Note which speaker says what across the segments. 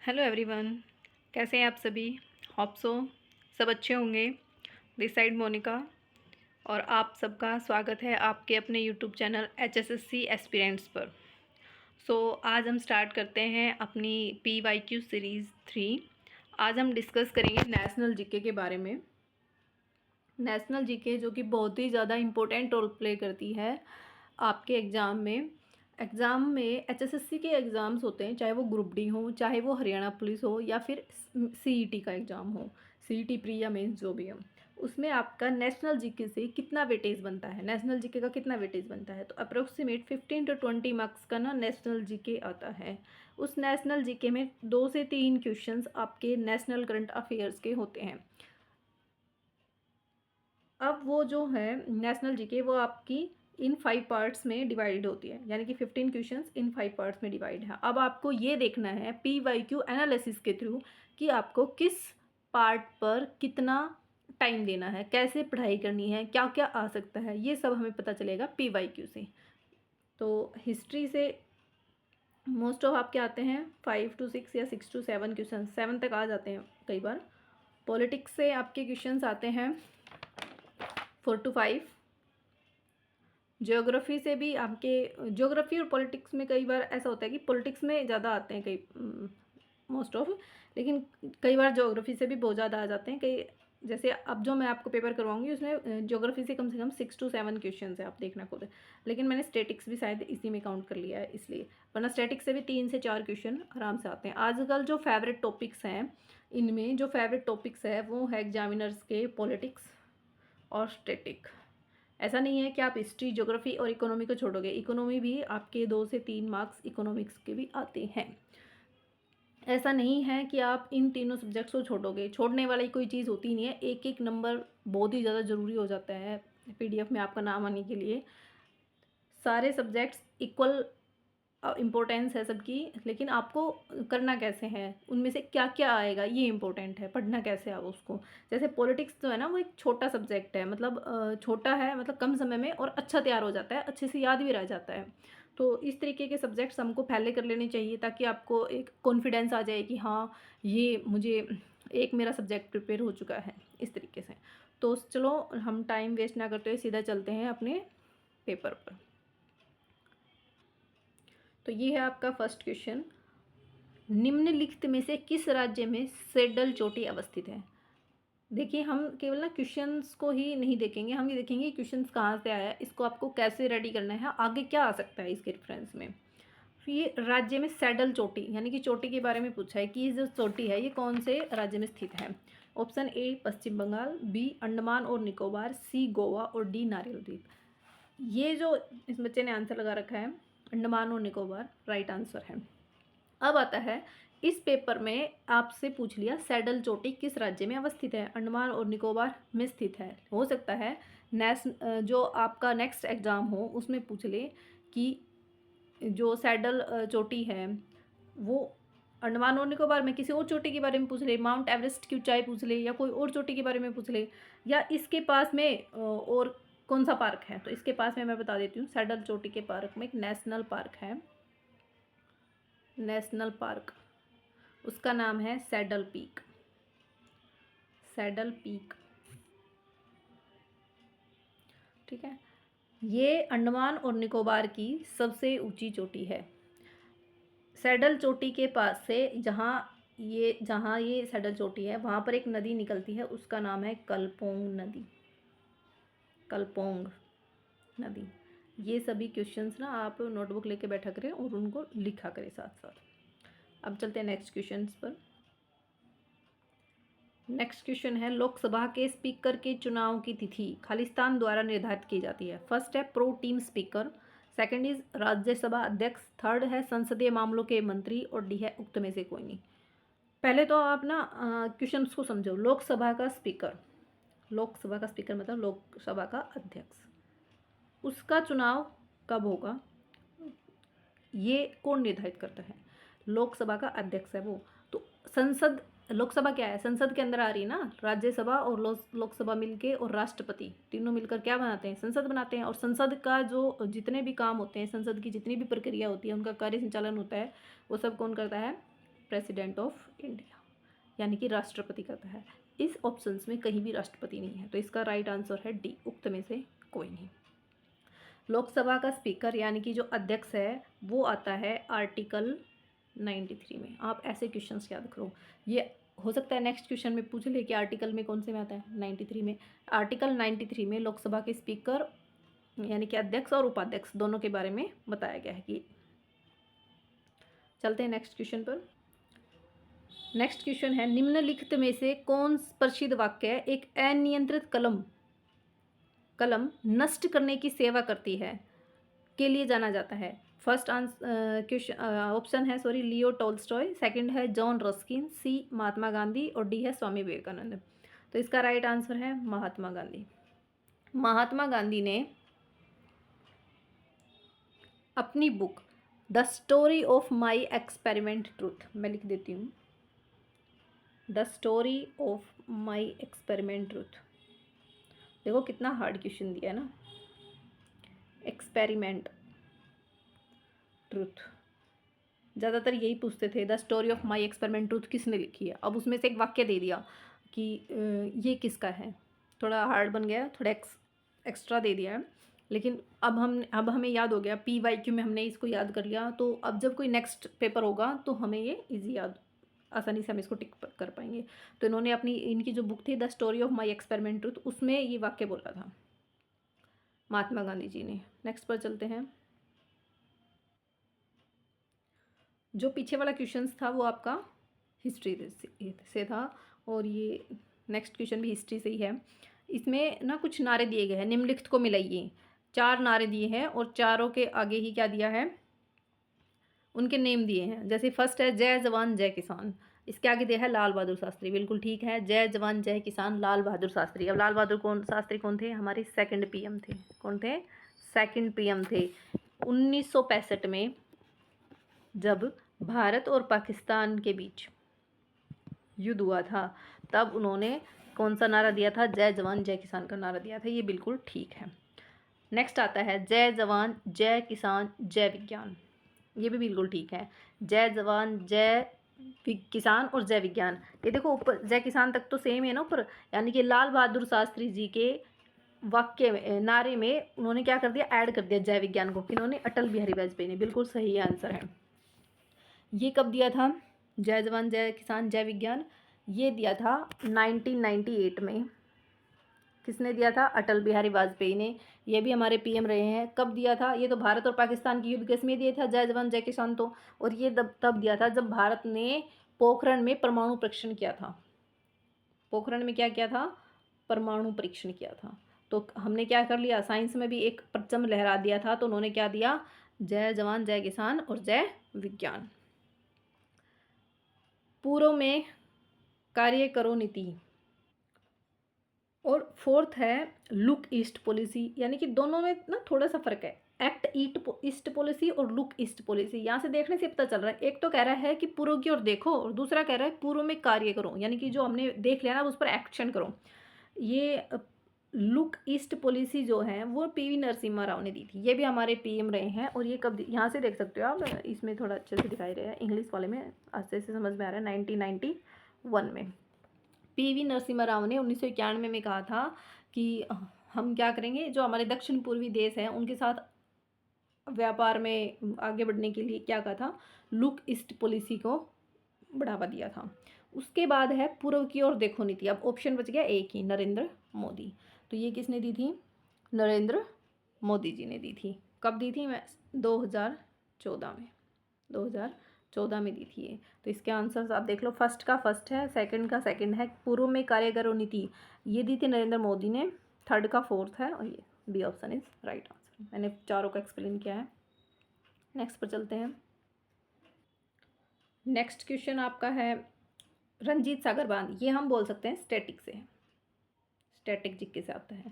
Speaker 1: Hello everyone, कैसे हैं आप सभी। होप सो सब अच्छे होंगे। दिस साइड मोनिका और आप सबका स्वागत है आपके अपने यूट्यूब चैनल HSSC एस्पिरेंट्स पर। आज हम स्टार्ट करते हैं अपनी PYQ सीरीज़ 3। आज हम डिस्कस करेंगे नेशनल जीके के बारे में। नेशनल जीके जो कि बहुत ही ज़्यादा इम्पोर्टेंट रोल प्ले करती है आपके एग्ज़ाम में HSSC के एग्ज़ाम्स होते हैं, चाहे वो ग्रुप डी हो, चाहे वो हरियाणा पुलिस हो, या फिर CET का एग्ज़ाम हो, CET प्री या मेंस जो भी हो, उसमें आपका नेशनल जीके से कितना वेटेज बनता है, नेशनल जीके का कितना वेटेज बनता है। तो अप्रोक्सीमेट 15 to 20 मार्क्स का ना नेशनल जीके आता है। उस नेशनल जीके में 2 से 3 क्वेश्चंस आपके नेशनल करंट अफेयर्स के होते हैं। अब वो जो है नेशनल जीके वो आपकी इन 5 पार्ट्स में डिवाइड होती है, यानी कि 15 क्वेश्चंस इन 5 पार्ट्स में डिवाइड है। अब आपको ये देखना है PYQ एनालिसिस के थ्रू कि आपको किस पार्ट पर कितना टाइम देना है, कैसे पढ़ाई करनी है, क्या क्या आ सकता है, ये सब हमें पता चलेगा PYQ से। तो हिस्ट्री से मोस्ट ऑफ आपके आते हैं 5 to 6 या 6 to 7 क्वेश्चन, 7 तक आ जाते हैं कई बार। पॉलिटिक्स से आपके क्वेश्चंस आते हैं 4 to 5। ज्योग्राफी से भी आपके ज्योग्राफी और पॉलिटिक्स में कई बार ऐसा होता है कि पॉलिटिक्स में ज़्यादा आते हैं कई मोस्ट ऑफ, लेकिन कई बार ज्योग्राफी से भी बहुत ज़्यादा आ जाते हैं। कई जैसे अब जो मैं आपको पेपर करवाऊंगी उसमें ज्योग्राफी से कम 6 to 7 क्वेश्चन है, आप देखना खुद। लेकिन मैंने स्टैटिक्स भी शायद इसी में काउंट कर लिया है इसलिए, वरना स्टैटिक्स से भी 3 से 4 क्वेश्चन आराम से आते हैं। आजकल जो फेवरेट टॉपिक्स हैं, इनमें जो फेवरेट टॉपिक्स है वो है एग्जामिनर्स के पॉलिटिक्स और स्टैटिक। ऐसा नहीं है कि आप हिस्ट्री, ज्योग्राफी और इकोनॉमी को छोड़ोगे, इकोनॉमी भी आपके 2 से 3 मार्क्स इकोनॉमिक्स के भी आते हैं। ऐसा नहीं है कि आप इन तीनों सब्जेक्ट्स को छोड़ोगे, छोड़ने वाली कोई चीज़ होती नहीं है। एक एक नंबर बहुत ही ज़्यादा ज़रूरी हो जाता है PDF में आपका नाम आने के लिए। सारे सब्जेक्ट्स इक्वल इम्पोर्टेंस है सबकी, लेकिन आपको करना कैसे है, उनमें से क्या क्या आएगा ये इम्पोर्टेंट है, पढ़ना कैसे आप उसको। जैसे पॉलिटिक्स जो है ना, वो एक छोटा सब्जेक्ट है, मतलब छोटा है, मतलब कम समय में और अच्छा तैयार हो जाता है, अच्छे से याद भी रह जाता है। तो इस तरीके के सब्जेक्ट्स हमको पहले कर लेने चाहिए, ताकि आपको एक कॉन्फिडेंस आ जाए कि हाँ ये मुझे एक मेरा सब्जेक्ट प्रिपेयर हो चुका है, इस तरीके से। तो चलो हम टाइम वेस्ट ना करते हुए सीधा चलते हैं अपने पेपर पर। तो ये है आपका फर्स्ट क्वेश्चन। निम्नलिखित में से किस राज्य में सैडल चोटी अवस्थित है। देखिए, हम केवल ना क्वेश्चंस को ही नहीं देखेंगे, हम ये देखेंगे क्वेश्चंस कहाँ से आया है, इसको आपको कैसे रेडी करना है, आगे क्या आ सकता है इसके रेफरेंस में। ये राज्य में सैडल चोटी यानी कि चोटी के बारे में पूछा है कि ये जो चोटी है ये कौन से राज्य में स्थित है। Option A Paschim Bangal, B Andaman और निकोबार, सी गोवा और डी नारियल द्वीप। ये जो इस बच्चे ने आंसर लगा रखा है अंडमान और निकोबार, राइट आंसर है। अब आता है, इस पेपर में आपसे पूछ लिया सैडल चोटी किस राज्य में अवस्थित है, अंडमान और निकोबार में स्थित है। हो सकता है जो आपका नेक्स्ट एग्जाम हो उसमें पूछ ले कि जो सैडल चोटी है वो अंडमान और निकोबार में, किसी और चोटी के बारे में पूछ ले, माउंट एवरेस्ट की ऊंचाई पूछ ले, या कोई और चोटी के बारे में पूछ ले, या इसके पास में और कौन सा पार्क है। तो इसके पास में मैं बता देती हूँ, सैडल चोटी के पार्क में एक नेशनल पार्क है, नेशनल पार्क, उसका नाम है सैडल पीक। सैडल पीक, ठीक है। ये अंडमान और निकोबार की सबसे ऊंची चोटी है। सैडल चोटी के पास से जहाँ ये सैडल चोटी है वहाँ पर एक नदी निकलती है, उसका नाम है कलपोंग नदी। कलपोंग नदी। ये सभी क्वेश्चंस ना आप नोटबुक लेके बैठा करें और उनको लिखा करें साथ साथ। अब चलते हैं नेक्स्ट क्वेश्चंस पर। नेक्स्ट क्वेश्चन है, लोकसभा के स्पीकर के चुनाव की तिथि खालिस्तान द्वारा निर्धारित की जाती है। फर्स्ट है pro team speaker, second is Rajya Sabha अध्यक्ष, थर्ड है संसदीय मामलों के मंत्री, और डी है उक्त में से कोई नहीं। पहले तो आप ना क्वेश्चन को समझो। लोकसभा का स्पीकर, लोकसभा का स्पीकर मतलब लोकसभा का अध्यक्ष, उसका चुनाव कब होगा ये कौन निर्धारित करता है। लोकसभा का अध्यक्ष है वो। तो संसद, लोकसभा क्या है, संसद के अंदर आ रही है ना। राज्यसभा और लोकसभा मिलके और राष्ट्रपति तीनों मिलकर क्या बनाते हैं, संसद बनाते हैं। और संसद का जो जितने भी काम होते हैं, संसद की जितनी भी प्रक्रिया होती है, उनका कार्य संचालन होता है, वो सब कौन करता है, प्रेसिडेंट ऑफ इंडिया, यानी कि राष्ट्रपति करता है। इस ऑप्शंस में कहीं भी राष्ट्रपति नहीं है, तो इसका राइट आंसर है डी, उक्त में से कोई नहीं। लोकसभा का स्पीकर यानी कि जो अध्यक्ष है वो आता है आर्टिकल 93 में। आप ऐसे क्वेश्चंस याद करो, ये हो सकता है नेक्स्ट क्वेश्चन में पूछ ले कि आर्टिकल में कौन से में आता है, 93 में। आर्टिकल 93 में लोकसभा के स्पीकर यानी कि अध्यक्ष और उपाध्यक्ष दोनों के बारे में बताया गया है कि। चलते हैं नेक्स्ट क्वेश्चन पर। नेक्स्ट क्वेश्चन है, निम्नलिखित में से कौन प्रसिद्ध वाक्य एक अनियंत्रित कलम नष्ट करने की सेवा करती है के लिए जाना जाता है। फर्स्ट आंसर क्वेश्चन ऑप्शन है लियो टॉल्स्टॉय, सेकंड है जॉन रस्किन, सी महात्मा गांधी और डी है स्वामी विवेकानंद। तो इसका राइट आंसर है महात्मा गांधी। महात्मा गांधी ने अपनी book the story of my experiment truth, मैं लिख देती हूँ, the story of my experiment truth. देखो कितना हार्ड क्वेश्चन दिया है ना, एक्सपेरिमेंट ट्रूथ, ज़्यादातर यही पूछते थे the story of my experiment truth किसने लिखी है। अब उसमें से एक वाक्य दे दिया कि ये किसका है, थोड़ा हार्ड बन गया, थोड़ा एक्स्ट्रा दे दिया है, लेकिन अब हमें याद हो गया, PYQ में हमने इसको याद कर लिया, तो अब जब कोई नेक्स्ट पेपर होगा तो हमें ये इजी याद, आसानी से हम इसको टिक कर पाएंगे। तो इन्होंने इनकी जो बुक थी the story of my experiment truth, उसमें ये वाक्य बोला था महात्मा गांधी जी ने। नेक्स्ट पर चलते हैं। जो पीछे वाला क्वेश्चंस था वो आपका हिस्ट्री से था, और ये नेक्स्ट क्वेश्चन भी हिस्ट्री से ही है। इसमें ना कुछ नारे दिए गए हैं, निम्नलिखित को मिलाइए। 4 नारे दिए हैं और चारों के आगे ही क्या दिया है, उनके नेम दिए हैं। जैसे फर्स्ट है जय जवान जय किसान, इसके आगे दिया है लाल बहादुर शास्त्री, बिल्कुल ठीक है, जय जवान जय किसान लाल बहादुर शास्त्री। अब लाल बहादुर शास्त्री कौन थे, हमारे सेकंड PM थे। कौन थे, सेकंड PM थे। 1965 में जब भारत और पाकिस्तान के बीच युद्ध हुआ था, तब उन्होंने कौन सा नारा दिया था, जय जवान जय किसान का नारा दिया था, ये बिल्कुल ठीक है। नेक्स्ट आता है जय जवान जय किसान जय विज्ञान, ये भी बिल्कुल ठीक है, जय जवान जय किसान और जय विज्ञान। ये देखो ऊपर जय किसान तक तो सेम है ना ऊपर, यानी कि लाल बहादुर शास्त्री जी के वाक्य में, नारे में उन्होंने क्या कर दिया, ऐड कर दिया जय विज्ञान को, किन्होंने, अटल बिहारी वाजपेयी ने। बिल्कुल सही आंसर है। ये कब दिया था, जय जवान जय किसान जय विज्ञान, ये दिया था 1998 में। किसने दिया था, अटल बिहारी वाजपेयी ने। ये भी हमारे PM रहे हैं। कब दिया था, ये तो भारत और पाकिस्तान की युद्ध केस में दिया था जय जवान जय किसान तो, और ये तब दिया था जब भारत ने पोखरण में परमाणु परीक्षण किया था। पोखरण में क्या किया था, परमाणु परीक्षण किया था। तो हमने क्या कर लिया, साइंस में भी एक परचम लहरा दिया था, तो उन्होंने क्या दिया, जय जवान जय किसान और जय विज्ञान। पूर्व में कार्य करो नीति, और फोर्थ है लुक ईस्ट पॉलिसी, यानी कि दोनों में ना थोड़ा सा फर्क है, एक्ट ईस्ट पॉलिसी और लुक ईस्ट पॉलिसी। यहाँ से देखने से पता चल रहा है, एक तो कह रहा है कि पूर्व की ओर देखो, और दूसरा कह रहा है पूर्व में कार्य करो, यानी कि जो हमने देख लिया ना उस पर एक्शन करो। ये लुक ईस्ट पॉलिसी जो है वो PV नरसिम्हा राव ने दी थी, ये भी हमारे PM रहे हैं। और ये कब, यहाँ से देख सकते हो आप, इसमें थोड़ा अच्छे से दिखाई रहे हैं, इंग्लिश वाले में अच्छे से समझ में आ रहा है। 1991 में PV नरसिम्हा राव ने 1991 में कहा था कि हम क्या करेंगे, जो हमारे दक्षिण पूर्वी देश हैं उनके साथ व्यापार में आगे बढ़ने के लिए क्या कहा था, लुक ईस्ट पॉलिसी को बढ़ावा दिया था। उसके बाद है पूर्व की ओर देखो नीति। अब ऑप्शन बच गया एक ही, नरेंद्र मोदी। तो ये किसने दी थी, नरेंद्र मोदी जी ने दी थी। कब दी थी, मैं 2014 में, 2014 में दी थी ये। तो इसके आंसर्स आप देख लो, फर्स्ट का फर्स्ट है, सेकंड का सेकंड है, पूर्व में कार्य करो नीति, ये दी थी नरेंद्र मोदी ने, थर्ड का फोर्थ है, और ये B option is right answer. मैंने चारों का एक्सप्लेन किया है। नेक्स्ट पर चलते हैं। नेक्स्ट क्वेश्चन आपका है रंजीत सागर बांध, ये हम बोल सकते हैं स्टैटिक से, स्टैटिक जिक्के से आता है,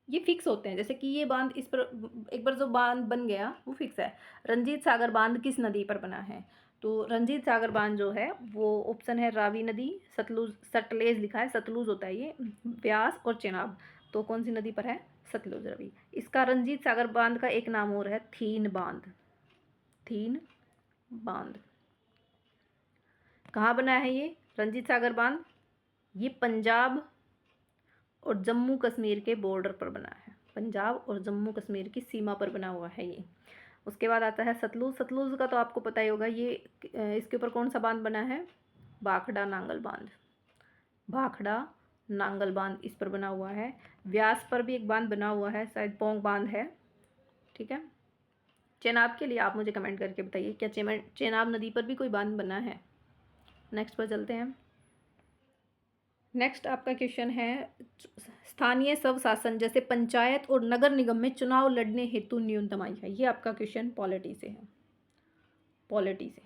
Speaker 1: ये फिक्स होते हैं। जैसे कि ये बांध, इस पर एक बार जो बांध बन गया वो फिक्स है। रंजीत सागर बांध किस नदी पर बना है, तो रंजीत सागर बांध जो है वो ऑप्शन है रावी नदी, सतलुज, सतलेज लिखा है, सतलुज होता है ये, व्यास और चेनाब। तो कौन सी नदी पर है, सतलुज रवि। इसका रंजीत सागर बांध का एक नाम और है थीन बांध, थीन बांध। कहाँ बना है ये रंजीत सागर बांध? ये पंजाब और जम्मू कश्मीर के बॉर्डर पर बना है, पंजाब और जम्मू कश्मीर की सीमा पर बना हुआ है ये। उसके बाद आता है सतलुज। सतलुज का तो आपको पता ही होगा, ये इसके ऊपर कौन सा बांध बना है? भाखड़ा नांगल बांध। भाखड़ा नांगल बांध इस पर बना हुआ है। व्यास पर भी एक बांध बना हुआ है, शायद पोंग बांध है। ठीक है, चेनाब के लिए आप मुझे कमेंट करके बताइए, क्या चेनाब नदी पर भी कोई बांध बना है? नेक्स्ट पर चलते हैं। नेक्स्ट आपका क्वेश्चन है, स्थानीय स्वशासन जैसे पंचायत और नगर निगम में चुनाव लड़ने हेतु न्यूनतम आयु है। ये आपका क्वेश्चन पॉलिटी से है, पॉलिटी से।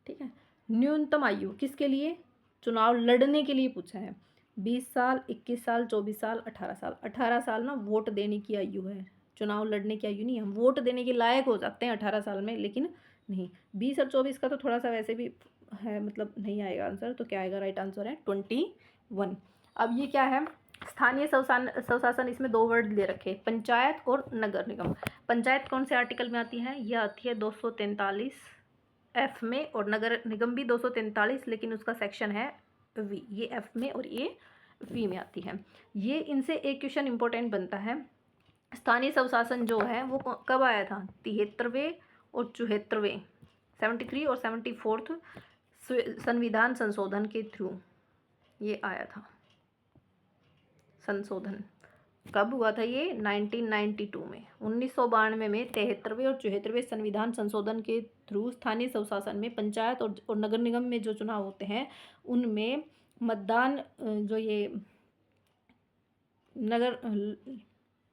Speaker 1: ठीक है, न्यूनतम आयु किसके लिए? चुनाव लड़ने के लिए पूछा है। 20 साल, 21 साल, 24 साल, 18 साल। 18 साल ना वोट देने की आयु है, चुनाव लड़ने की आयु नहीं है। हम वोट देने के लायक हो जाते हैं 18 साल में, लेकिन नहीं। 20 और 24 का तो थोड़ा सा वैसे भी है, मतलब नहीं आएगा आंसर। तो क्या आएगा? राइट आंसर है 21। अब ये क्या है? स्थानीय स्वशासन, इसमें दो वर्ड ले रखे, पंचायत और नगर निगम। पंचायत कौन से आर्टिकल में आती है? यह आती है 243F में, और नगर निगम भी 243, लेकिन उसका सेक्शन है वी। ये F में और ये वी में आती है। ये इनसे एक क्वेश्चन इंपॉर्टेंट बनता है। स्थानीय स्वशासन जो है वो कब आया था? 73वें और 74वें, 73 और 74th संविधान संशोधन के थ्रू ये आया था। संशोधन कब हुआ था ये? 1992 में। 1992 में 73वें और 74वें संविधान संशोधन के थ्रू स्थानीय स्वशासन में पंचायत और नगर निगम में जो चुनाव होते हैं उनमें मतदान, जो ये नगर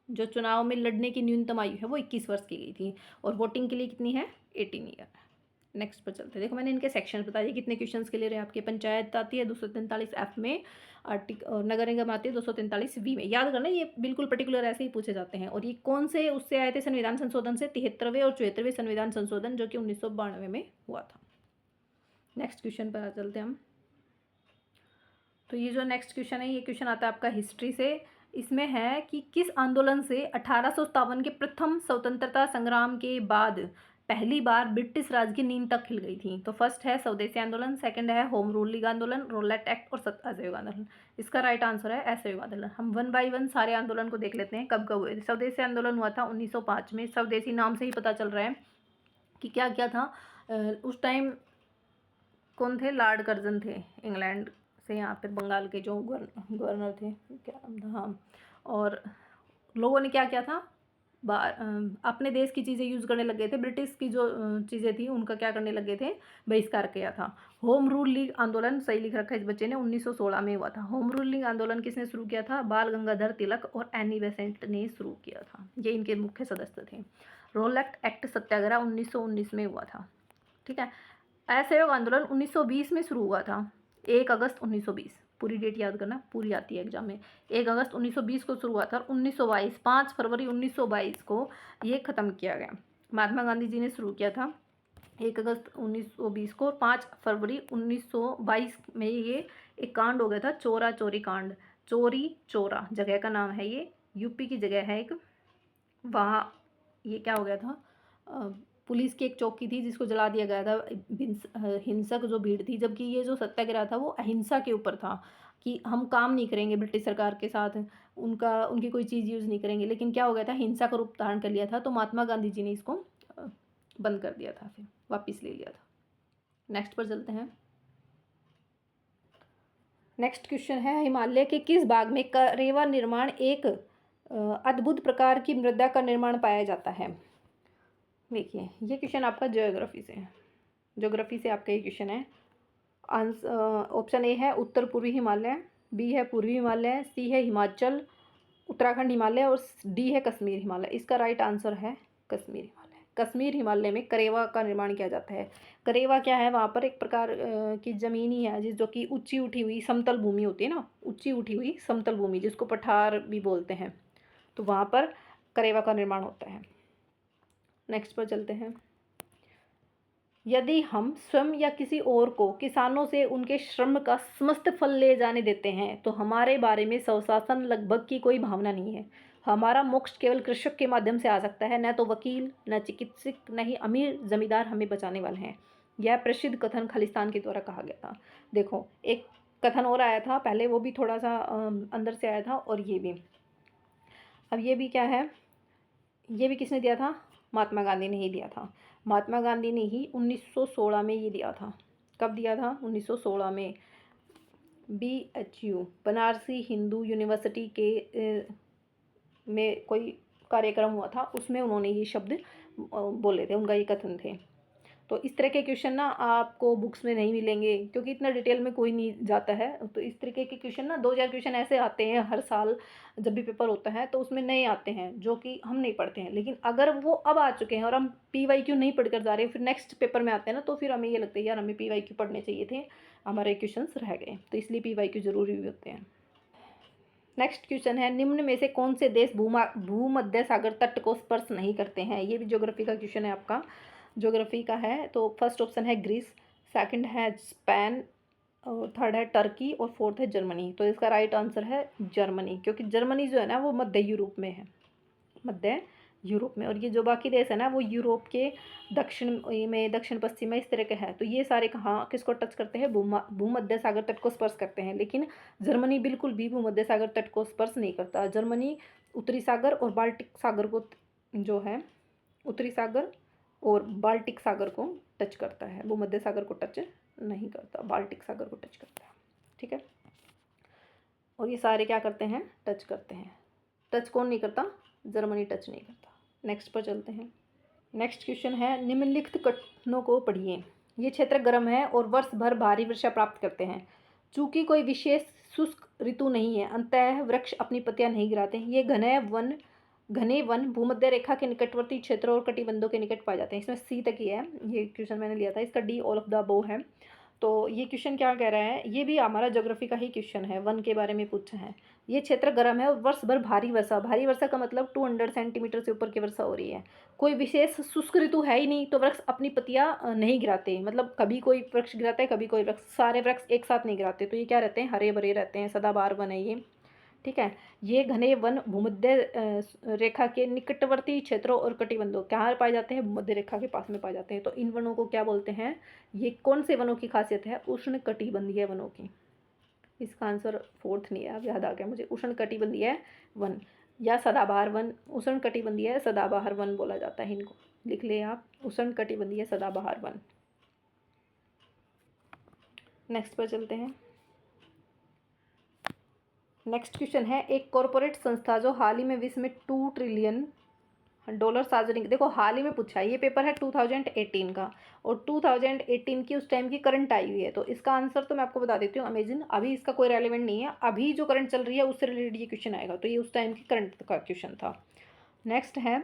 Speaker 1: जो चुनाव में लड़ने की न्यूनतम आयु है वो 21 वर्ष की गई थी, और वोटिंग के लिए कितनी है? 18 ईयर। नेक्स्ट पर चलते हैं। देखो मैंने इनके सेक्शन बता दिए कितने क्वेश्चंस के लिए रहे आपके। पंचायत आती है 243F में, और नगर निगम आती है 243V में। याद करना, ये बिल्कुल पर्टिकुलर ऐसे ही पूछे जाते हैं। और ये कौन से उससे आए थे? संविधान संशोधन से, 73वें और 74वें संविधान संशोधन, जो कि 1992 में हुआ था। नेक्स्ट क्वेश्चन पर चलते हैं हम। तो ये जो नेक्स्ट क्वेश्चन है, ये क्वेश्चन आता है आपका हिस्ट्री से। इसमें है कि किस आंदोलन से 1857 के प्रथम स्वतंत्रता संग्राम के बाद पहली बार ब्रिटिश राज की नींद तक खिल गई थी? तो फर्स्ट है स्वदेशी आंदोलन, सेकंड है होम रूल लीग आंदोलन, रोलेट एक्ट, और असहयोग आंदोलन। इसका राइट आंसर है असहयोग आंदोलन। हम 1 बाय 1 सारे आंदोलन को देख लेते हैं कब कब हुए। स्वदेशी आंदोलन हुआ था 1905 में। स्वदेशी नाम से ही पता चल रहा है कि क्या क्या था उस टाइम। कौन थे? लॉर्ड कर्जन थे, इंग्लैंड से यहाँ पे बंगाल के जो गवर्नर थे, क्या नाम था? हाँ, और लोगों ने क्या किया था? अपने देश की चीज़ें यूज़ करने लग गए थे। ब्रिटिश की जो चीज़ें थी उनका क्या करने लग गए थे? बहिष्कार किया था। होम रूल लीग आंदोलन, सही लिख रखा है इस बच्चे ने, 1916 में हुआ था। होम रूल लीग आंदोलन किसने शुरू किया था? बाल गंगाधर तिलक और एनी बेसेंट ने शुरू किया था। ये इनके मुख्य सदस्य थे। रोलेट एक्ट सत्याग्रह 1919 में हुआ था। ठीक है, असहयोग आंदोलन 1920 में शुरू हुआ था, 1 अगस्त 1920। पूरी डेट याद करना, पूरी आती है एग्जाम में। 1 अगस्त 1920 को शुरू हुआ था, और 1922 5 फरवरी 1922 को ये ख़त्म किया गया। महात्मा गांधी जी ने शुरू किया था 1 अगस्त 1920 को, और 5 फरवरी 1922 में ये एक कांड हो गया था, चोरा चोरी कांड। चोरी चोरा जगह का नाम है, ये यूपी की जगह है एक। वहाँ ये क्या हो गया था? पुलिस की एक चौकी थी जिसको जला दिया गया था। हिंसक जो भीड़ थी, जबकि ये जो सत्याग्रह था वो अहिंसा के ऊपर था कि हम काम नहीं करेंगे ब्रिटिश सरकार के साथ, उनकी कोई चीज़ यूज़ नहीं करेंगे। लेकिन क्या हो गया था? हिंसा का रूप धारण कर लिया था। तो महात्मा गांधी जी ने इसको बंद कर दिया था, फिर वापस ले लिया था। नेक्स्ट पर चलते हैं। नेक्स्ट क्वेश्चन है, हिमालय के किस भाग में करेवा निर्माण एक अद्भुत प्रकार की मृदा का निर्माण पाया जाता है? देखिए ये क्वेश्चन आपका ज्योग्राफी से है। ज्योग्राफी से आपका ये क्वेश्चन है। ऑप्शन ए है उत्तर पूर्वी हिमालय, बी है पूर्वी हिमालय, सी है हिमाचल उत्तराखंड हिमालय, और डी है कश्मीर हिमालय। इसका राइट आंसर है कश्मीर हिमालय। कश्मीर हिमालय में करेवा का निर्माण किया जाता है। करेवा क्या है? वहाँ पर एक प्रकार की ज़मीन ही है जो कि ऊंची उठी हुई समतल भूमि होती है ना, ऊंची उठी हुई समतल भूमि, जिसको पठार भी बोलते हैं। तो वहाँ पर करेवा का निर्माण होता है। नेक्स्ट पर चलते हैं। यदि हम स्वयं या किसी और को किसानों से उनके श्रम का समस्त फल ले जाने देते हैं तो हमारे बारे में स्वशासन लगभग की कोई भावना नहीं है। हमारा मोक्ष केवल कृषक के माध्यम से आ सकता है, न तो वकील, न चिकित्सक, न ही अमीर जमींदार हमें बचाने वाले हैं। यह प्रसिद्ध कथन खालिस्तान के द्वारा कहा गया था। देखो एक कथन और आया था पहले, वो भी थोड़ा सा अंदर से आया था, और ये भी। अब ये भी क्या है, ये भी किसने दिया था? महात्मा गांधी ने ही दिया था। महात्मा गांधी ने ही 1916 में ये दिया था। कब दिया था? 1916 में। BHU बनारसी हिंदू यूनिवर्सिटी के में कोई कार्यक्रम हुआ था, उसमें उन्होंने ये शब्द बोले थे, उनका ये कथन थे। तो इस तरह के क्वेश्चन ना आपको बुक्स में नहीं मिलेंगे, क्योंकि इतना डिटेल में कोई नहीं जाता है। तो इस तरीके के क्वेश्चन ना 2000 क्वेश्चन ऐसे आते हैं हर साल जब भी पेपर होता है, तो उसमें नए आते हैं जो कि हम नहीं पढ़ते हैं। लेकिन अगर वो अब आ चुके हैं और हम PYQ नहीं पढ़कर जा रहे हैं, फिर नेक्स्ट पेपर में आते हैं ना, तो फिर हमें ये लगता है यार हमें PYQ पढ़ने चाहिए थे, हमारे क्वेश्चन रह गए। तो इसलिए PYQ जरूरी भी होते हैं। नेक्स्ट क्वेश्चन है, निम्न में से कौन से देश भूमध्य सागर तट को स्पर्श नहीं करते हैं? ये भी ज्योग्राफी का क्वेश्चन है आपका, ज्योग्राफी का है। तो फर्स्ट ऑप्शन है ग्रीस, सेकंड है स्पेन, और थर्ड है टर्की, और फोर्थ है जर्मनी। तो इसका राइट आंसर है जर्मनी, क्योंकि जर्मनी जो है ना वो मध्य यूरोप में है, मध्य यूरोप में। और ये जो बाकी देश है ना वो यूरोप के दक्षिण में, दक्षिण पश्चिम में, इस तरह के हैं। तो ये सारे कहाँ किसको टच करते हैं? भूमध्य सागर तट को स्पर्श करते हैं। लेकिन जर्मनी बिल्कुल भी भूमध्य सागर तट को स्पर्श नहीं करता। जर्मनी उत्तरी सागर और बाल्टिक सागर को जो है, उत्तरी सागर और बाल्टिक सागर को टच करता है, भूमध्य सागर को टच नहीं करता, बाल्टिक सागर को टच करता है। ठीक है, और ये सारे क्या करते हैं? टच करते हैं। टच कौन नहीं करता? जर्मनी टच नहीं करता। नेक्स्ट पर चलते हैं। नेक्स्ट क्वेश्चन है, निम्नलिखित कथनों को पढ़िए। ये क्षेत्र गर्म है और वर्ष भर भारी वर्षा प्राप्त करते हैं। चूंकि कोई विशेष शुष्क ऋतु नहीं है, अंततः वृक्ष अपनी पत्तियां नहीं गिराते। ये घने वन भूमध्य रेखा के निकटवर्ती क्षेत्रों और कटिबंधों के निकट पाए जाते हैं। इसमें सी तक ही है, ये क्वेश्चन मैंने लिया था। इसका D all of the above है। तो ये क्वेश्चन क्या कह रहा है? ये भी हमारा ज्योग्राफी का ही क्वेश्चन है, वन के बारे में पूछा है। ये क्षेत्र गर्म है और वर्ष भर भारी वर्षा, भारी वर्षा का मतलब 200 सेंटीमीटर से ऊपर की वर्षा हो रही है। कोई विशेष शुष्क ऋतु है ही नहीं, तो वृक्ष अपनी पत्तियां नहीं गिराते। मतलब कभी कोई वृक्ष गिराता है, कभी कोई वृक्ष, सारे वृक्ष एक साथ नहीं गिराते। तो ये क्या रहते हैं? हरे भरे रहते हैं, सदाबहार वन है ये। ठीक है, ये घने वन भूमध्य रेखा के निकटवर्ती क्षेत्रों और कटिबंधों कहाँ पाए जाते हैं? भूमध्य रेखा के पास में पाए जाते हैं। तो इन वनों को क्या बोलते हैं? ये कौन से वनों की खासियत है? उष्ण कटिबंधीय वनों की। इसका आंसर फोर्थ नहीं है, अब याद आ गया मुझे। उष्ण कटिबंधीय वन या सदाबहार वन, उष्ण कटिबंधीय सदाबहार वन बोला जाता है इनको। लिख ले आप, उष्ण कटिबंधीय सदाबहार वन। नेक्स्ट पर चलते हैं। नेक्स्ट क्वेश्चन है, एक कॉरपोरेट संस्था जो हाल ही में विश्व में $2 ट्रिलियन सार्वजनिक, देखो हाल ही में पूछा है, ये पेपर है 2018 का, और 2018 की उस टाइम की करंट आई हुई है। तो इसका आंसर तो मैं आपको बता देती हूँ, अमेजिन। अभी इसका कोई रेलेवेंट नहीं है, अभी जो करंट चल रही है उससे रिलेटेड ये क्वेश्चन आएगा। तो ये उस टाइम की करंट का क्वेश्चन था। नेक्स्ट है,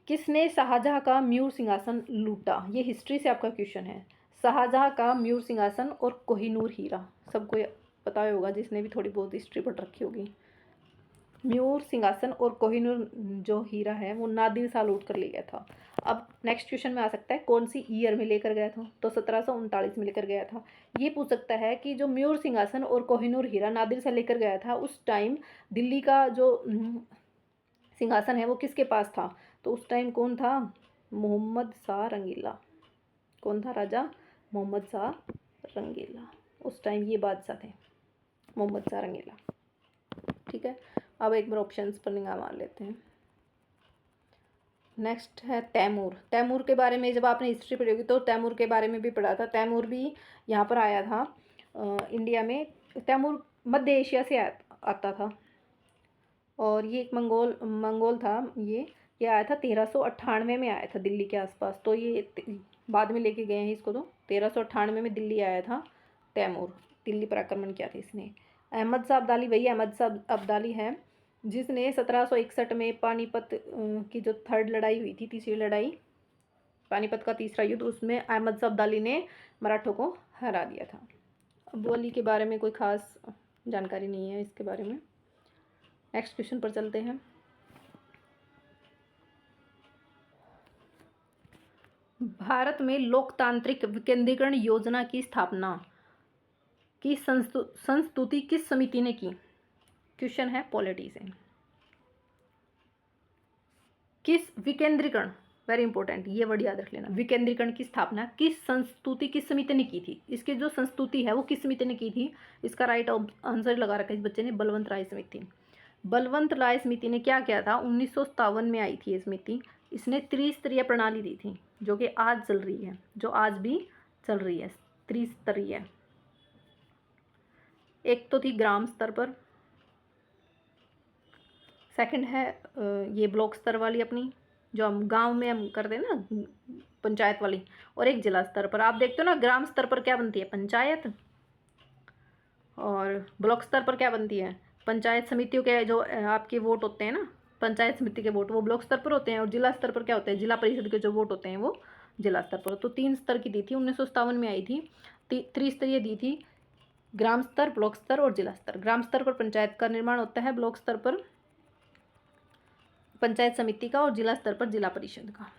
Speaker 1: किसने शाहजहाँ का म्यूर सिंहासन लूटा? ये हिस्ट्री से आपका क्वेश्चन है। शाहजहाँ का म्यूर सिंहासन और कोहिनूर हीरा, सबको पता होगा जिसने भी थोड़ी बहुत हिस्ट्री पढ़ रखी होगी। म्यूर सिंहासन और कोहिनूर जो हीरा है वो नादिर शाह लूट कर ले गया था। अब नेक्स्ट क्वेश्चन में आ सकता है कौन सी ईयर में लेकर गया था? तो 1739 में लेकर गया था। ये पूछ सकता है कि जो म्यूर सिंहासन और कोहिनूर हीरा नादिर शाह लेकर गया था, उस टाइम दिल्ली का जो सिंहासन है वो किसके पास था? तो उस टाइम कौन था? मोहम्मद शाह रंगीला। कौन था राजा? मोहम्मद शाह रंगीला। उस टाइम ये बादशाह थे, मोहम्मद शाह रंगीला। ठीक है, अब एक बार ऑप्शंस पर निगाह मार लेते हैं। नेक्स्ट है तैमूर। तैमूर के बारे में जब आपने हिस्ट्री पढ़ी होगी तो तैमूर के बारे में भी पढ़ा था। तैमूर भी यहाँ पर आया था इंडिया में। तैमूर मध्य एशिया से आता था, और ये एक मंगोल था। ये आया था 1398 में आया था दिल्ली के आसपास। तो ये बाद में लेके गए हैं इसको। तो 1398 में दिल्ली आया था तैमूर, दिल्ली पर आक्रमण किया था इसने। अहमद शाह अब्दाली, वही अहमद शाह अब्दाली है जिसने 1761 में पानीपत की जो थर्ड लड़ाई हुई थी, तीसरी लड़ाई, पानीपत का तीसरा युद्ध, उसमें अहमद शाह अब्दाली ने मराठों को हरा दिया था। अब्दू अली के बारे में कोई ख़ास जानकारी नहीं है इसके बारे में। नेक्स्ट क्वेश्चन पर चलते हैं। भारत में लोकतांत्रिक विकेंद्रीकरण योजना की स्थापना की संस्तुति किस समिति ने की? क्वेश्चन है पॉलिटी से। किस विकेंद्रीकरण वेरी इंपॉर्टेंट, ये वर्ड याद रख लेना। विकेंद्रीकरण की स्थापना किस संस्तुति, किस समिति ने की थी? इसकी जो संस्तुति है वो किस समिति ने की थी? इसका राइट आंसर लगा रखा है इस बच्चे ने, बलवंत राय समिति। बलवंत राय समिति ने क्या किया था? 1957 में आई थी ये समिति। इसने त्रिस्तरीय प्रणाली दी थी, जो कि आज चल रही है, जो आज भी चल रही है, त्रिस्तरीय। एक तो थी ग्राम स्तर पर, सेकंड है ये ब्लॉक स्तर वाली अपनी, जो हम गांव में हम करते हैं ना, पंचायत वाली, और एक जिला स्तर पर। आप देखते हो ना, ग्राम स्तर पर क्या बनती है? पंचायत। और ब्लॉक स्तर पर क्या बनती है? पंचायत समितियों के जो आपके वोट होते हैं ना, पंचायत समिति के वोट, वो ब्लॉक स्तर पर होते हैं। और जिला स्तर पर क्या होते हैं? जिला परिषद के जो वोट होते हैं वो जिला स्तर पर। तो 3 स्तर की दी थी, 1957 में आई थी। त्रिस्तरीय दी थी, ग्राम स्तर, ब्लॉक स्तर और जिला स्तर। ग्राम स्तर पर पंचायत का निर्माण होता है, ब्लॉक स्तर पर पंचायत समिति का, और जिला स्तर पर जिला परिषद का।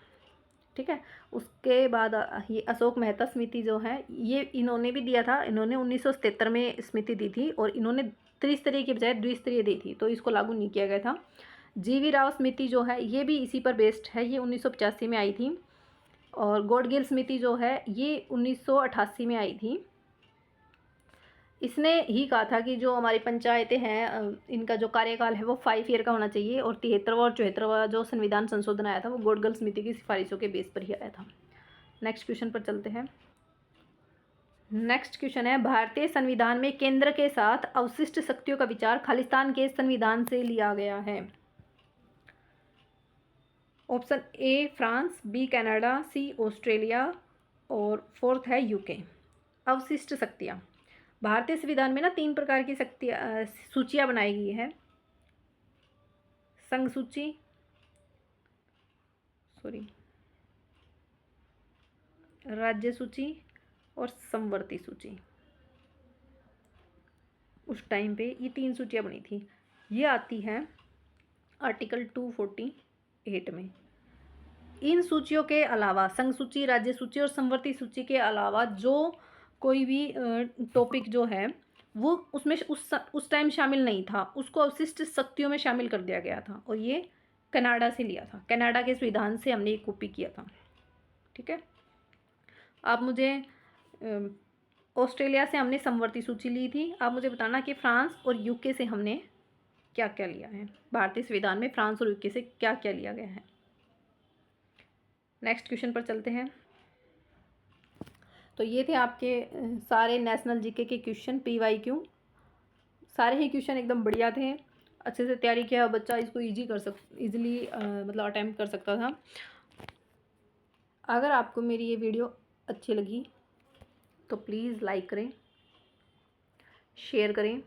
Speaker 1: ठीक है। उसके बाद ये अशोक मेहता समिति जो है, ये इन्होंने भी दिया था। इन्होंने 1977 में समिति दी थी, और इन्होंने त्रिस्तरीय की बजाय द्विस्तरीय दी थी, तो इसको लागू नहीं किया गया था। जीवी राव समिति जो है, ये भी इसी पर बेस्ड है, ये 1985 में आई थी। और गॉडगिल समिति जो है, ये 1988 में आई थी। इसने ही कहा था कि जो हमारी पंचायतें हैं, इनका जो कार्यकाल है वो 5 ईयर का होना चाहिए। और 73वां और 74वां जो संविधान संशोधन आया था वो गॉडगिल समिति की सिफारिशों के बेस पर ही आया था। नेक्स्ट क्वेश्चन पर चलते हैं। नेक्स्ट क्वेश्चन है, भारतीय संविधान में केंद्र के साथ अवशिष्ट शक्तियों का विचार खालिस्तान के संविधान से लिया गया है। Option A France, B Canada, C Australia, और फोर्थ है यूके। अवशिष्ट शक्तियाँ, भारतीय संविधान में ना 3 प्रकार की सूचियाँ बनाई गई है। संघ सूची, राज्य सूची और समवर्ती सूची। उस टाइम पे ये 3 सूचियाँ बनी थी। ये आती है आर्टिकल 248 में। इन सूचियों के अलावा, संघ सूची, राज्य सूची और समवर्ती सूची के अलावा, जो कोई भी टॉपिक जो है वो उसमें उस टाइम शामिल नहीं था, उसको अवशिष्ट शक्तियों में शामिल कर दिया गया था। और ये कनाडा से लिया था, कनाडा के संविधान से हमने एक कॉपी किया था। ठीक है। आप मुझे ऑस्ट्रेलिया से हमने समवर्ती सूची ली थी। आप मुझे बताना कि फ्रांस और यूके से हमने क्या क्या लिया है। भारतीय संविधान में फ्रांस और यूके से क्या क्या लिया गया है। नेक्स्ट क्वेश्चन पर चलते हैं। तो ये थे आपके सारे नेशनल जीके के क्वेश्चन, PYQ। सारे ही क्वेश्चन एकदम बढ़िया थे, अच्छे से तैयारी किया बच्चा इसको इजीली मतलब अटेम्प्ट कर सकता था। अगर आपको मेरी ये वीडियो अच्छी लगी तो प्लीज़ लाइक करें, शेयर करें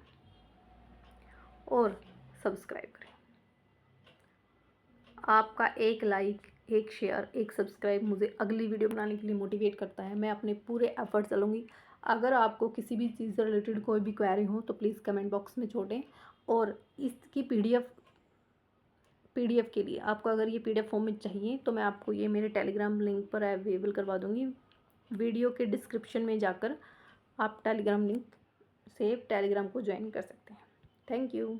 Speaker 1: और सब्सक्राइब करें। आपका एक लाइक, एक शेयर, एक सब्सक्राइब मुझे अगली वीडियो बनाने के लिए मोटिवेट करता है। मैं अपने पूरे एफर्ट चलूँगी। अगर आपको किसी भी चीज़ से रिलेटेड कोई भी क्वेरी हो तो प्लीज़ कमेंट बॉक्स में छोड़ें। और इसकी PDF के लिए आपको अगर ये PDF फॉर्म में चाहिए तो मैं आपको ये मेरे टेलीग्राम लिंक पर अवेलेबल करवा दूँगी। वीडियो के डिस्क्रिप्शन में जाकर आप टेलीग्राम लिंक से टेलीग्राम को ज्वाइन कर सकते हैं। Thank you.